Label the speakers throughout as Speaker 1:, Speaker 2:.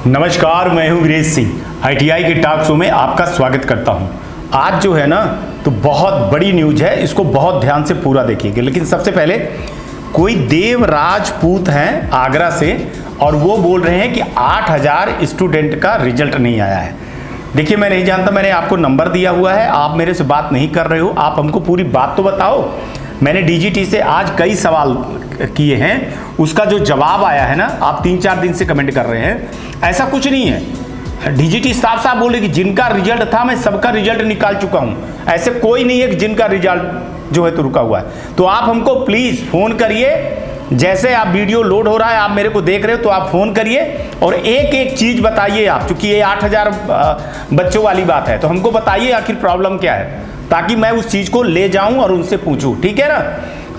Speaker 1: नमस्कार, मैं हूं वीरेश सिंह। आईटीआई के टॉक शो में आपका स्वागत करता हूं। आज जो है ना तो बहुत बड़ी न्यूज है, इसको बहुत ध्यान से पूरा देखिएगा। लेकिन सबसे पहले कोई देव राजपूत हैं आगरा से और वो बोल रहे हैं कि 8000 स्टूडेंट का रिजल्ट नहीं आया है। देखिए, मैं नहीं जानता, मैंने आपको नंबर दिया हुआ है, आप मेरे से बात नहीं कर रहे हो, आप हमको पूरी बात तो बताओ। मैंने डीजीटी से आज कई सवाल किए हैं, उसका जो जवाब आया है ना, आप 3-4 दिन से कमेंट कर रहे हैं, ऐसा कुछ नहीं है। डीजीटी साफ साफ बोले कि जिनका रिजल्ट था मैं सबका रिजल्ट निकाल चुका हूं। ऐसे कोई नहीं है कि जिनका रिजल्ट जो है तो रुका हुआ है। तो आप हमको प्लीज फोन करिए, जैसे आप वीडियो लोड हो रहा है, आप मेरे को देख रहे हो तो आप फोन करिए और एक एक चीज बताइए आप, क्योंकि ये 8000 बच्चों वाली बात है, तो हमको बताइए आखिर प्रॉब्लम क्या है, ताकि मैं उस चीज को ले जाऊं और उनसे पूछूं। ठीक है ना?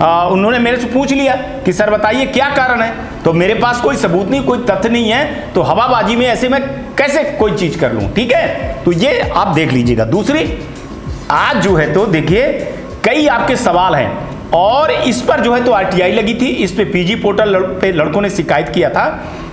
Speaker 1: उन्होंने मेरे से पूछ लिया कि सर बताइए क्या कारण है, तो मेरे पास कोई सबूत नहीं, कोई तथ्य नहीं है, तो हवाबाजी में ऐसे मैं कैसे कोई चीज कर लूं। ठीक है, तो ये आप देख लीजिएगा। दूसरी, आज जो है तो देखिए कई आपके सवाल हैं और इस पर जो है तो आरटीआई लगी थी, इस पे पीजी पोर्टल पे लड़कों ने शिकायत किया था,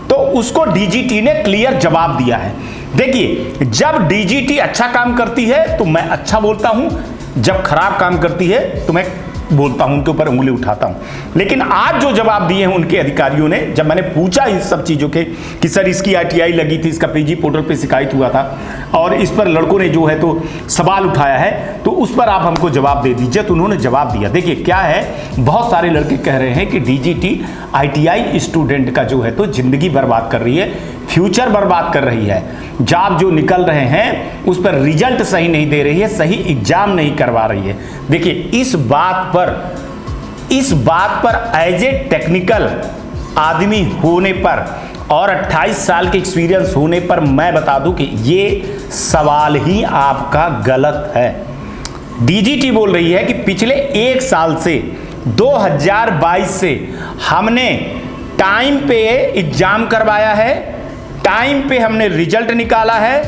Speaker 1: तो उसको डीजीटी ने क्लियर जवाब दिया है। देखिए, जब डीजीटी अच्छा काम करती है तो मैं अच्छा बोलता हूं, जब खराब काम करती है तो मैं बोलता हूं, उनके ऊपर उंगली उठाता हूं। लेकिन आज जो जवाब दिए हैं उनके अधिकारियों ने, जब मैंने पूछा इन सब चीजों के कि सर इसकी आरटीआई लगी थी, इसका पीजी पोर्टल पे शिकायत हुआ था और इस पर लड़कों ने जो है तो सवाल उठाया है, तो उस पर आप हमको जवाब दे दीजिए। तो उन्होंने जवाब दिया। देखिए क्या है, बहुत सारे लड़के कह रहे हैं कि डीजीटी आईटीआई स्टूडेंट का जो है तो जिंदगी बर्बाद कर रही है, फ्यूचर बर्बाद कर रही है। जॉब जो निकल रहे हैं उस पर रिजल्ट सही नहीं दे रही है, सही एग्जाम नहीं करवा रही है। देखिए, इस बात पर एज ए टेक्निकल आदमी होने पर और 28 साल के एक्सपीरियंस होने पर मैं बता दूं कि ये सवाल ही आपका गलत है। डीजीटी बोल रही है कि पिछले 1 साल से 2022 से हमने टाइम पे एग्जाम करवाया है, टाइम पे हमने रिजल्ट निकाला है,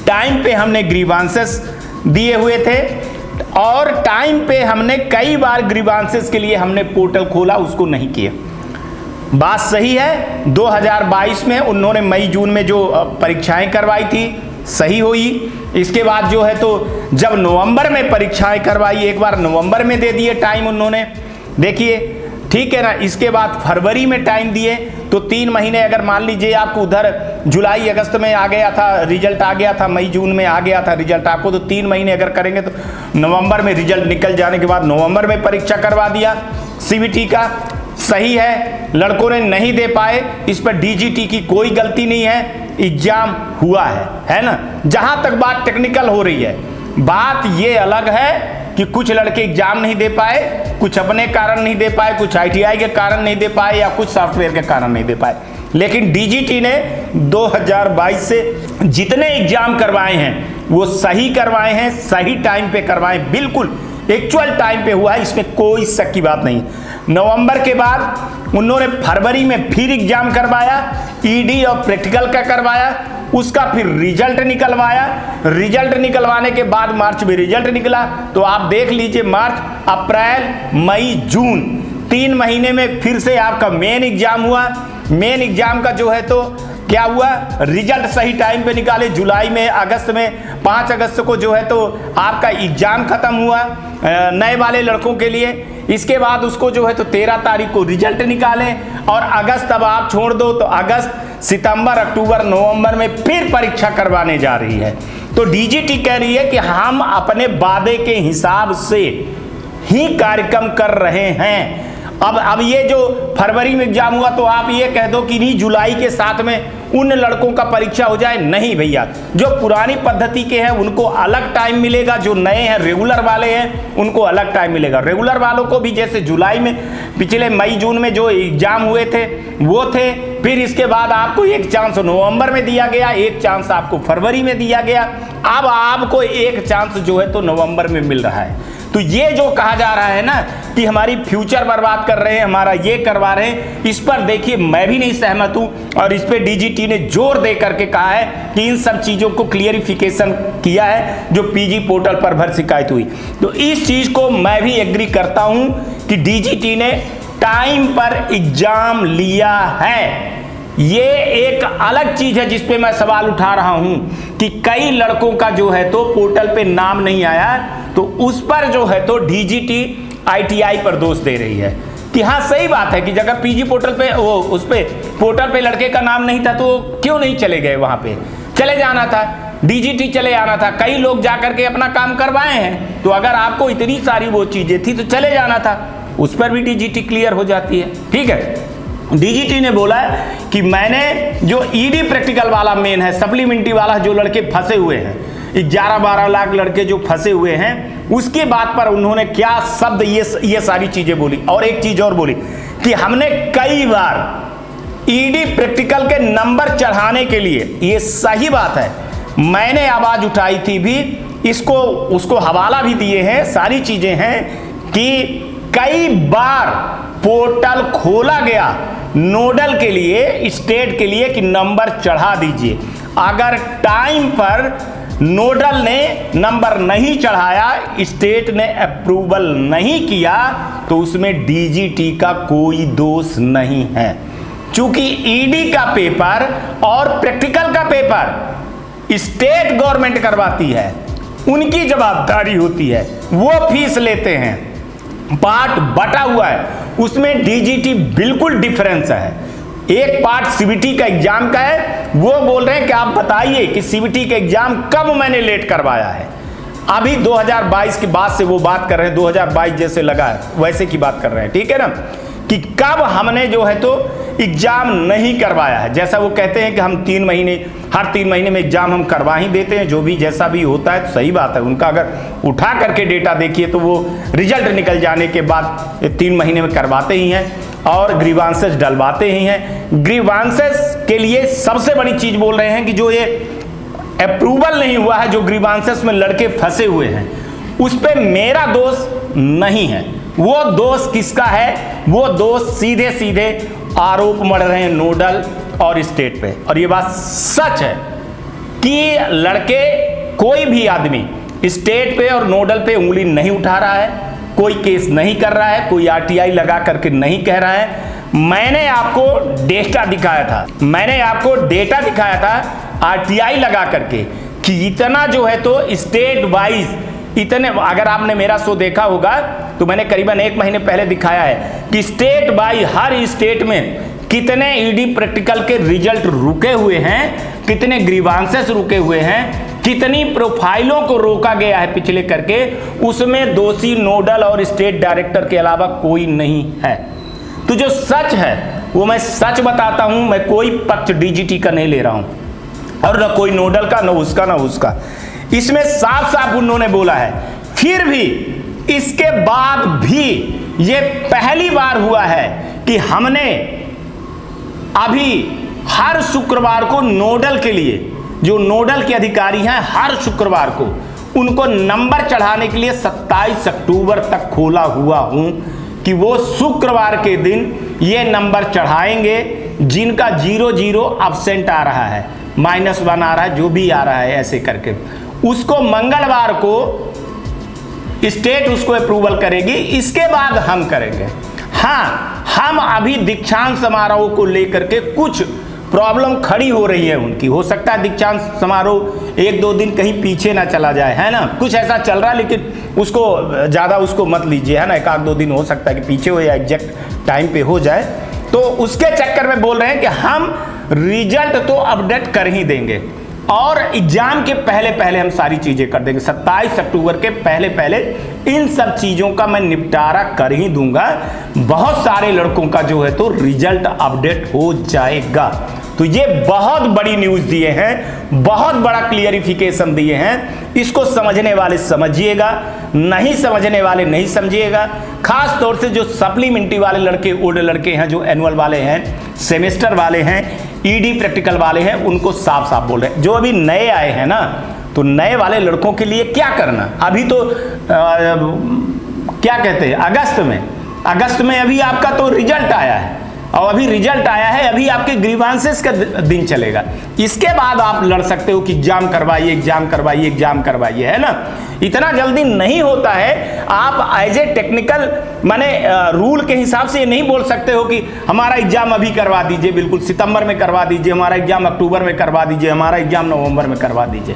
Speaker 1: टाइम पे हमने ग्रीवांसेस दिए हुए थे और टाइम पे हमने कई बार ग्रीवांसेस के लिए हमने पोर्टल खोला, उसको नहीं किया। बात सही है। 2022 में उन्होंने मई जून में जो परीक्षाएं करवाई थी सही हुई। इसके बाद जो है तो जब नवंबर में परीक्षाएं करवाई, एक बार नवंबर में दे दिए टाइम उन्होंने, देखिए ठीक है ना। इसके बाद फरवरी में टाइम दिए, तो 3 महीने, अगर मान लीजिए आपको उधर जुलाई अगस्त में आ गया था रिजल्ट, आ गया था मई जून में आ गया था रिजल्ट आपको, तो 3 महीने अगर करेंगे तो नवंबर में रिजल्ट निकल जाने के बाद नवंबर में परीक्षा करवा दिया सीबीटी का। सही है, लड़कों ने नहीं दे पाए, इस पर डीजीटी की कोई गलती नहीं है, एग्जाम हुआ है ना। जहां तक बात टेक्निकल हो रही है, बात ये अलग है कि कुछ लड़के एग्जाम नहीं दे पाए, कुछ अपने कारण नहीं दे पाए, कुछ आईटीआई के कारण नहीं दे पाए या कुछ सॉफ्टवेयर के कारण नहीं दे पाए। लेकिन डीजीटी ने 2022 से जितने एग्जाम करवाए हैं वो सही करवाए हैं, सही टाइम पे करवाए, बिल्कुल एक्चुअल टाइम पे हुआ है, इसमें कोई शक की बात नहीं। नवंबर के बाद उन्होंने फरवरी में फिर एग्जाम करवाया, ईडी और प्रैक्टिकल का करवाया, उसका फिर रिजल्ट निकलवाया, रिजल्ट निकलवाने के बाद मार्च में रिजल्ट निकला। तो आप देख लीजिए, मार्च, अप्रैल, मई, जून, 3 महीने में फिर से आपका मेन एग्जाम हुआ। मेन एग्जाम का जो है तो क्या हुआ, रिजल्ट सही टाइम पे निकाले, जुलाई में, अगस्त में, 5 अगस्त को जो है तो आपका एग्जाम खत्म हुआ नए वाले लड़कों के लिए। इसके बाद उसको जो है तो 13 तारीख को रिजल्ट निकाले और अगस्त अब आप छोड़ दो, तो अगस्त, सितंबर, अक्टूबर, नवंबर में फिर परीक्षा करवाने जा रही है। तो डीजीटी कह रही है कि हम अपने वादे के हिसाब से ही कार्यक्रम कर रहे हैं। अब ये जो फरवरी में एग्जाम हुआ, तो आप ये कह दो कि नहीं जुलाई के साथ में उन लड़कों का परीक्षा हो जाए, नहीं भैया। जो पुरानी पद्धति के हैं उनको अलग टाइम मिलेगा, जो नए हैं रेगुलर वाले हैं उनको अलग टाइम मिलेगा। रेगुलर वालों को भी जैसे जुलाई में, पिछले मई जून में जो एग्जाम हुए थे वो थे, फिर इसके बाद आपको एक चांस नवंबर में दिया गया, एक चांस आपको फरवरी में दिया गया, अब आपको एक चांस जो है तो नवंबर में मिल रहा है। तो ये जो कहा जा रहा है ना कि हमारी फ्यूचर बर्बाद कर रहे हैं, हमारा ये करवा रहे हैं, इस पर देखिए मैं भी नहीं सहमत हूं और इस पे डीजीटी ने जोर दे करके कहा है कि इन सब चीजों को क्लियरिफिकेशन किया है जो पीजी पोर्टल पर भर शिकायत हुई। तो इस चीज को मैं भी एग्री करता हूं कि डीजीटी ने टाइम पर एग्जाम लिया है, ये एक अलग चीज है जिस पे मैं सवाल उठा रहा हूं कि कई लड़कों का जो है तो पोर्टल पे नाम नहीं आया, तो उस पर जो है तो डीजीटी आईटीआई पर दोष दे रही है कि हाँ सही बात है कि अगर पीजी पोर्टल पे वो उस पे पोर्टल पे लड़के का नाम नहीं था तो क्यों नहीं चले गए, वहां पे चले जाना था, डीजीटी चले आना था। कई लोग जाकर के अपना काम करवाए हैं, तो अगर आपको इतनी सारी वो चीजें थी तो चले जाना था, उस पर भी डीजीटी क्लियर हो जाती है। ठीक है, डीजीटी ने बोला कि मैंने जो ईडी प्रैक्टिकल वाला मेन है, सप्लीमेंट्री वाला जो लड़के फंसे हुए हैं, 11-12 लाख लड़के जो फंसे हुए हैं, उसके बात पर उन्होंने क्या शब्द ये सारी चीजें बोली। और एक चीज और बोली कि हमने कई बार ईडी प्रैक्टिकल के नंबर चढ़ाने के लिए, ये सही बात है, मैंने आवाज उठाई थी भी, इसको उसको हवाला भी दिए हैं, सारी चीजें हैं कि कई बार पोर्टल खोला गया नोडल के लिए, स्टेट के लिए कि नंबर चढ़ा दीजिए। अगर टाइम पर नोडल ने नंबर नहीं चढ़ाया, स्टेट ने अप्रूवल नहीं किया, तो उसमें डीजीटी का कोई दोष नहीं है। चूंकि ईडी का पेपर और प्रैक्टिकल का पेपर स्टेट गवर्नमेंट करवाती है, उनकी जवाबदारी होती है, वो फीस लेते हैं, पार्ट बटा हुआ है, उसमें डीजीटी बिल्कुल डिफरेंस है। एक पार्ट सीबीटी का एग्जाम का है, वो बोल रहे हैं कि आप बताइए कि सीबीटी का एग्जाम कब मैंने लेट करवाया है। अभी 2022 के बाद से वो बात कर रहे हैं, 2022 जैसे लगा है वैसे की बात कर रहे हैं, ठीक है ना, कि कब हमने जो है तो एग्जाम नहीं करवाया है। जैसा वो कहते हैं कि हम 3 महीने, हर 3 महीने में एग्जाम हम करवा ही देते हैं, जो भी जैसा भी होता है, तो सही बात है। उनका अगर उठा करके डेटा देखिए तो वो रिजल्ट निकल जाने के बाद 3 महीने में करवाते ही हैं और ग्रीवांसेस डलवाते ही हैं। ग्रीवांसेस के लिए सबसे बड़ी चीज बोल रहे हैं कि जो ये अप्रूवल नहीं हुआ है, जो ग्रीवांसेस में लड़के फंसे हुए हैं, उस पर मेरा दोष नहीं है। वो दोष किसका है? वो दोष सीधे सीधे आरोप मढ़ रहे हैं नोडल और स्टेट पे। और ये बात सच है कि लड़के, कोई भी आदमी स्टेट पे और नोडल पे उंगली नहीं उठा रहा है, कोई केस नहीं कर रहा है, कोई आरटीआई लगा करके नहीं कह रहा है। मैंने आपको डेटा दिखाया था आरटीआई लगा करके कि इतना जो है तो स्टेट वाइज इतने, अगर आपने मेरा शो देखा होगा तो मैंने करीबन 1 महीने पहले दिखाया है कि स्टेट बाई हर स्टेट में कितने ईडी प्रैक्टिकल के रिजल्ट रुके हुए हैं, कितने ग्रीवांसेस रुके हुए हैं, कितनी प्रोफाइलों को रोका गया है पिछले करके, उसमें दोषी नोडल और स्टेट डायरेक्टर के अलावा कोई नहीं है। तो जो सच है वो मैं सच बताता हूं, मैं कोई पक्ष डीजीटी का नहीं ले रहा हूं और न कोई नोडल का, न उसका। इसमें साफ साफ उन्होंने बोला है। फिर भी इसके बाद भी ये पहली बार हुआ है कि हमने अभी हर शुक्रवार को नोडल के लिए, जो नोडल के अधिकारी हैं, हर शुक्रवार को उनको नंबर चढ़ाने के लिए 27 अक्टूबर तक खोला हुआ हूं कि वो शुक्रवार के दिन ये नंबर चढ़ाएंगे। जिनका 0-0 अब्सेंट आ रहा है, -1 आ रहा है, जो भी आ रहा है ऐसे करके, उसको मंगलवार को स्टेट उसको अप्रूवल करेगी, इसके बाद हम करेंगे। हाँ, हम अभी दीक्षांत समारोह को लेकर के कुछ प्रॉब्लम खड़ी हो रही है उनकी। हो सकता है दीक्षांत समारोह 1-2 दिन कहीं पीछे ना चला जाए, है ना, कुछ ऐसा चल रहा है, लेकिन उसको ज़्यादा उसको मत लीजिए, है ना। 1-2 दिन हो सकता है कि पीछे हो या एग्जैक्ट टाइम पे हो जाए, तो उसके चक्कर में बोल रहे हैं कि हम रिजल्ट तो अपडेट कर ही देंगे और एग्जाम के पहले पहले हम सारी चीजें कर देंगे। 27 अक्टूबर के पहले पहले इन सब चीजों का मैं निपटारा कर ही दूंगा। बहुत सारे लड़कों का जो है तो रिजल्ट अपडेट हो जाएगा। तो ये बहुत बड़ी न्यूज दिए हैं, बहुत बड़ा क्लियरिफिकेशन दिए हैं। इसको समझने वाले समझिएगा, नहीं समझने वाले नहीं समझिएगा। खास तौर से जो सप्लीमेंट्री वाले लड़के, ओल्ड लड़के हैं, जो एनुअल वाले हैं, सेमेस्टर वाले हैं, ईडी प्रैक्टिकल वाले हैं, उनको साफ साफ बोल रहे हैं। जो अभी नए आए हैं ना, तो नए वाले लड़कों के लिए क्या करना, अभी तो क्या कहते हैं, अगस्त में अभी आपका तो रिजल्ट आया है, और अभी रिजल्ट आया है, अभी आपके ग्रीवांसेस का दिन चलेगा, इसके बाद आप लड़ सकते हो कि एग्जाम करवाइए, एग्जाम करवाइए, एग्जाम करवाइए, है ना। इतना जल्दी नहीं होता है। आप एज ए टेक्निकल माने रूल के हिसाब से ये नहीं बोल सकते हो कि हमारा एग्जाम अभी करवा दीजिए, बिल्कुल सितंबर में करवा दीजिए, हमारा एग्जाम अक्टूबर में करवा दीजिए, हमारा एग्जाम नवंबर में करवा दीजिए।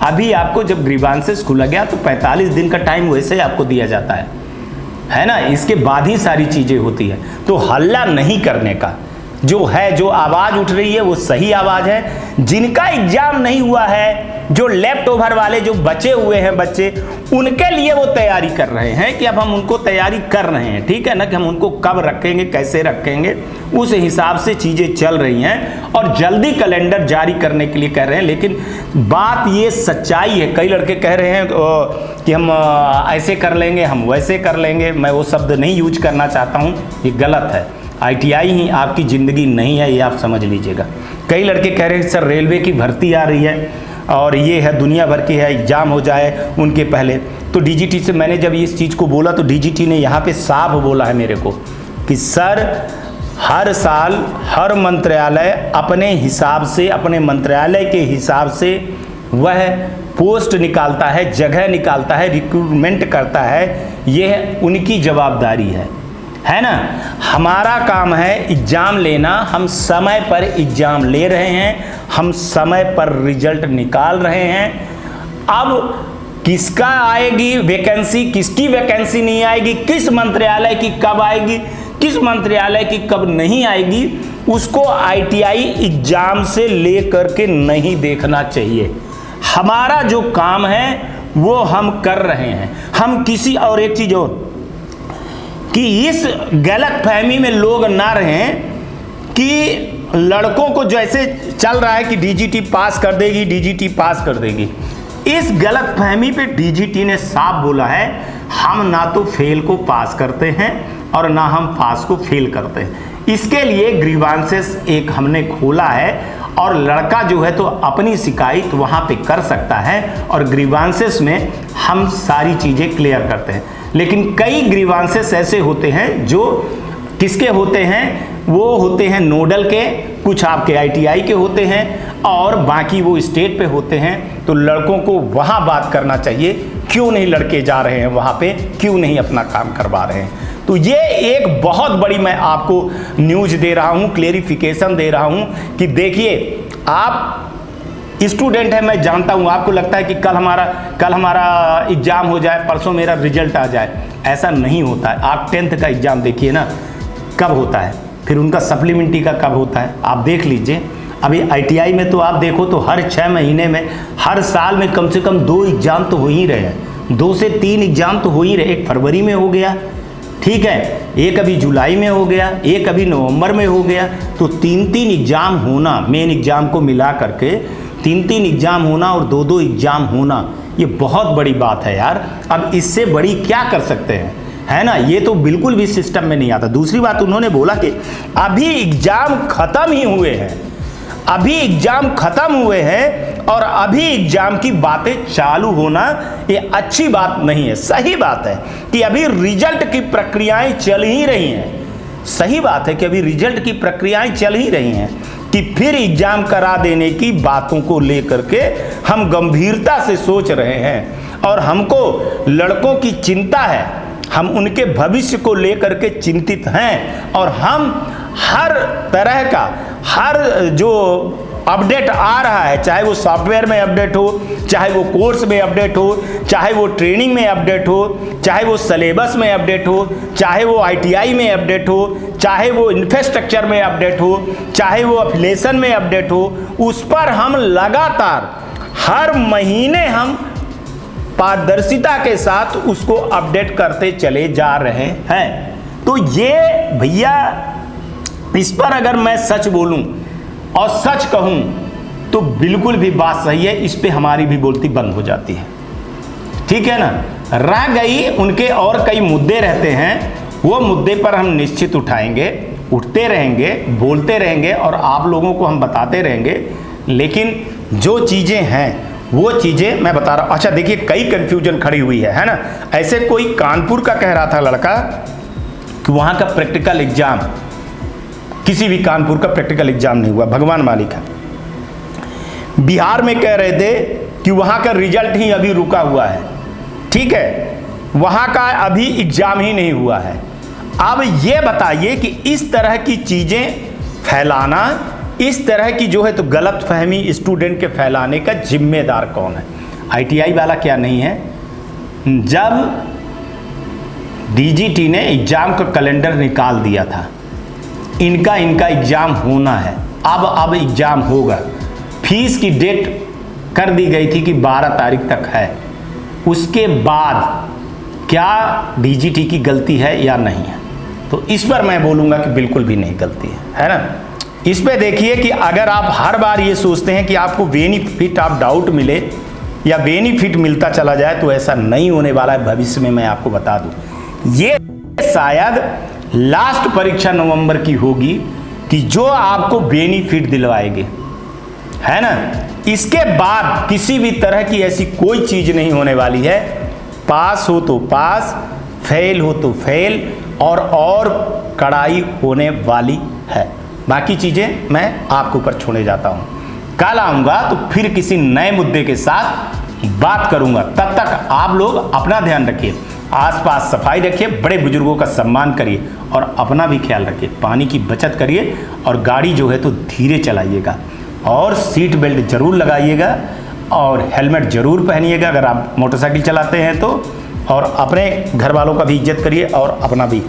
Speaker 1: अभी आपको जब ग्रीवांसेस खुला गया तो 45 दिन का टाइम वैसे आपको दिया जाता है ना। इसके बाद ही सारी चीजें होती है। तो हल्ला नहीं करने का जो है, जो आवाज उठ रही है वो सही आवाज है। जिनका एग्जाम नहीं हुआ है, जो लेफ्ट ओवर वाले जो बचे हुए हैं बच्चे, उनके लिए वो तैयारी कर रहे हैं कि अब हम उनको तैयारी कर रहे हैं, ठीक है ना, कि हम उनको कब रखेंगे, कैसे रखेंगे, उस हिसाब से चीजें चल रही हैं और जल्दी कैलेंडर जारी करने के लिए कह रहे हैं। लेकिन बात ये सच्चाई है, कई लड़के कह रहे हैं कि हम ऐसे कर लेंगे, हम वैसे कर लेंगे। मैं वो शब्द नहीं यूज करना चाहता हूँ, ये गलत है। ITI ही आपकी ज़िंदगी नहीं है, ये आप समझ लीजिएगा। कई लड़के कह रहे हैं सर रेलवे की भर्ती आ रही है और ये है दुनिया भर की है, एग्जाम हो जाए उनके पहले। तो DGT से मैंने जब इस चीज़ को बोला तो DGT ने यहाँ पे साफ बोला है मेरे को कि सर हर साल हर मंत्रालय अपने हिसाब से, अपने मंत्रालय के हिसाब से वह पोस्ट निकालता है, जगह निकालता है, रिक्रूटमेंट करता है, यह उनकी जवाबदारी है ना। हमारा काम है एग्जाम लेना, हम समय पर एग्जाम ले रहे हैं, हम समय पर रिजल्ट निकाल रहे हैं। अब किसका आएगी वैकेंसी, किसकी वैकेंसी नहीं आएगी, किस मंत्रालय की कब आएगी, किस मंत्रालय की कब नहीं आएगी, उसको ITI एग्जाम से लेकर के नहीं देखना चाहिए। हमारा जो काम है वो हम कर रहे हैं। हम किसी और एक चीज और कि इस गलत फहमी में लोग ना रहें कि लड़कों को जैसे चल रहा है कि DGT पास कर देगी, DGT पास कर देगी। इस गलत फहमी पे DGT ने साफ बोला है हम ना तो फेल को पास करते हैं और ना हम पास को फेल करते हैं। इसके लिए ग्रीवांसेस एक हमने खोला है और लड़का जो है तो अपनी शिकायत वहाँ पे कर सकता है और ग्रीवांसेस में हम सारी चीज़ें क्लियर करते हैं। लेकिन कई ग्रीवांसेस ऐसे होते हैं जो किसके होते हैं, वो होते हैं नोडल के, कुछ आपके ITI के होते हैं और बाकी वो स्टेट पे होते हैं। तो लड़कों को वहाँ बात करना चाहिए, क्यों नहीं लड़के जा रहे हैं वहाँ पे, क्यों नहीं अपना काम करवा रहे हैं। तो ये एक बहुत बड़ी मैं आपको न्यूज दे रहा हूँ, क्लेरिफिकेशन दे रहा हूँ कि देखिए आप स्टूडेंट है, मैं जानता हूँ आपको लगता है कि कल हमारा एग्जाम हो जाए, परसों मेरा रिजल्ट आ जाए। ऐसा नहीं होता है। आप 10th का एग्जाम देखिए ना कब होता है, फिर उनका सप्लीमेंट्री का कब होता है, आप देख लीजिए। अभी ITI में तो आप देखो तो हर 6 महीने में, हर साल में कम से कम 2 एग्जाम तो हो ही रहे हैं, 2 से 3 एग्जाम तो हो ही रहे। एक फरवरी में हो गया, ठीक है, एक अभी जुलाई में हो गया, एक अभी नवंबर में हो गया। तो 3-3 एग्जाम होना, मेन एग्जाम को मिला करके 3-3 एग्जाम होना और 2-2 एग्जाम होना, ये बहुत बड़ी बात है यार। अब इससे बड़ी क्या कर सकते हैं, है ना। ये तो बिल्कुल भी सिस्टम में नहीं आता। दूसरी बात उन्होंने बोला कि अभी एग्जाम खत्म ही हुए हैं, अभी एग्जाम खत्म हुए हैं और अभी एग्जाम की बातें चालू होना ये अच्छी बात नहीं है। सही बात है कि अभी रिजल्ट की प्रक्रियाएं चल ही रही हैं, सही बात है कि अभी रिजल्ट की प्रक्रियाएं चल ही रही हैं कि फिर एग्जाम करा देने की बातों को लेकर के हम गंभीरता से सोच रहे हैं और हमको लड़कों की चिंता है, हम उनके भविष्य को लेकर के चिंतित हैं और हम हर तरह का, हर जो अपडेट आ रहा है, चाहे वो सॉफ्टवेयर में अपडेट हो, चाहे वो कोर्स में अपडेट हो, चाहे वो ट्रेनिंग में अपडेट हो, चाहे वो सिलेबस में अपडेट हो, चाहे वो ITI में अपडेट हो, चाहे वो इंफ्रास्ट्रक्चर में अपडेट हो, चाहे वो एफिलिएशन में अपडेट हो, उस पर हम लगातार हर महीने हम पारदर्शिता के साथ उसको अपडेट करते चले जा रहे हैं। तो ये भैया, इस पर अगर मैं सच बोलूं और सच कहूं तो बिल्कुल भी बात सही है, इस पे हमारी भी बोलती बंद हो जाती है, ठीक है ना। रह गई उनके और कई मुद्दे रहते हैं, वो मुद्दे पर हम निश्चित उठाएंगे, उठते रहेंगे, बोलते रहेंगे और आप लोगों को हम बताते रहेंगे। लेकिन जो चीज़ें हैं वो चीज़ें मैं बता रहा हूँ। अच्छा देखिए, कई कंफ्यूजन खड़ी हुई है ना। ऐसे कोई कानपुर का कह रहा था लड़का कि वहाँ का प्रैक्टिकल एग्जाम किसी भी कानपुर का प्रैक्टिकल एग्जाम नहीं हुआ, भगवान मालिक है। बिहार में कह रहे थे कि वहाँ का रिजल्ट ही अभी रुका हुआ है, ठीक है, वहाँ का अभी एग्जाम ही नहीं हुआ है। अब ये बताइए कि इस तरह की चीज़ें फैलाना, इस तरह की जो है तो गलत फहमी स्टूडेंट के फैलाने का जिम्मेदार कौन है? ITI वाला क्या नहीं है? जब DGT ने एग्जाम का कैलेंडर निकाल दिया था, इनका एग्जाम होना है, अब एग्जाम होगा। फीस की डेट कर दी गई थी कि 12 तारीख तक है। उसके बाद क्या DGT की गलती है या नहीं है? तो इस पर मैं बोलूँगा कि बिल्कुल भी नहीं गलती है ना। इस पे देखिए कि अगर आप हर बार ये सोचते हैं कि आपको बेनिफिट ऑफ डाउट मिले या बेनिफिट मिलता चला जाए, तो ऐसा नहीं होने वाला है। भविष्य में मैं आपको बता दूं, ये शायद लास्ट परीक्षा नवंबर की होगी कि जो आपको बेनिफिट दिलवाएंगे, है ना। इसके बाद किसी भी तरह की ऐसी कोई चीज़ नहीं होने वाली है। पास हो तो पास, फेल हो तो फेल, और कड़ाई होने वाली है। बाकी चीज़ें मैं आपके ऊपर छोड़े जाता हूँ। कल आऊँगा तो फिर किसी नए मुद्दे के साथ बात करूँगा। तब तक आप लोग अपना ध्यान रखिए, आसपास सफाई रखिए, बड़े बुजुर्गों का सम्मान करिए और अपना भी ख्याल रखिए। पानी की बचत करिए और गाड़ी जो है तो धीरे चलाइएगा और सीट बेल्ट जरूर लगाइएगा और हेलमेट जरूर पहनिएगा अगर आप मोटरसाइकिल चलाते हैं तो। और अपने घर वालों का भी इज्जत करिए और अपना भी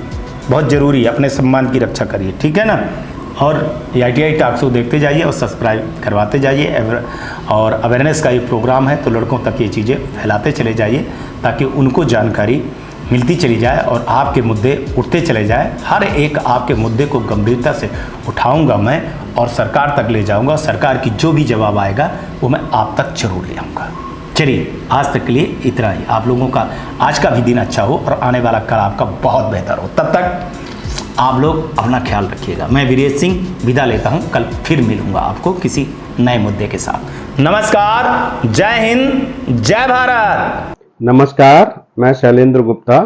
Speaker 1: बहुत ज़रूरी है, अपने सम्मान की रक्षा करिए, ठीक है ना। और ITI टॉक शो देखते जाइए और सब्सक्राइब करवाते जाइए। और अवेयरनेस का ये प्रोग्राम है तो लड़कों तक ये चीज़ें फैलाते चले जाइए ताकि उनको जानकारी मिलती चली जाए और आपके मुद्दे उठते चले जाए। हर एक आपके मुद्दे को गंभीरता से उठाऊंगा मैं और सरकार तक ले जाऊंगा। सरकार की जो भी जवाब आएगा वो मैं आप तक जरूर ले आऊँगा। चलिए, आज तक के लिए इतना ही। आप लोगों का आज का भी दिन अच्छा हो और आने वाला कल आपका बहुत बेहतर हो। तब तक आप लोग अपना ख्याल रखिएगा। मैं वीरेश सिंह विदा लेता हूं। कल फिर मिलूंगा आपको किसी नए मुद्दे के साथ। नमस्कार, जय हिंद, जय भारत।
Speaker 2: नमस्कार, मैं Shailendra Gupta,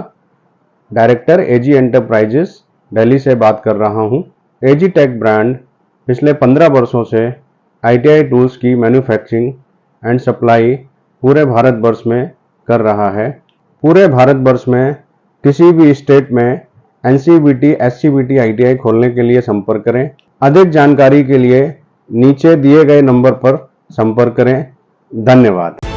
Speaker 2: director AG enterprises Delhi से बात कर रहा हूं। AG टेक ब्रांड पिछले 15 वर्षों से ITI टूल्स की मैन्युफैक्चरिंग एंड सप्लाई पूरे भारतवर्ष में कर रहा है। पूरे भारतवर्ष में किसी भी स्टेट में NCVT, SCVT ITI खोलने के लिए संपर्क करें। अधिक जानकारी के लिए नीचे दिए गए नंबर पर संपर्क करें। धन्यवाद।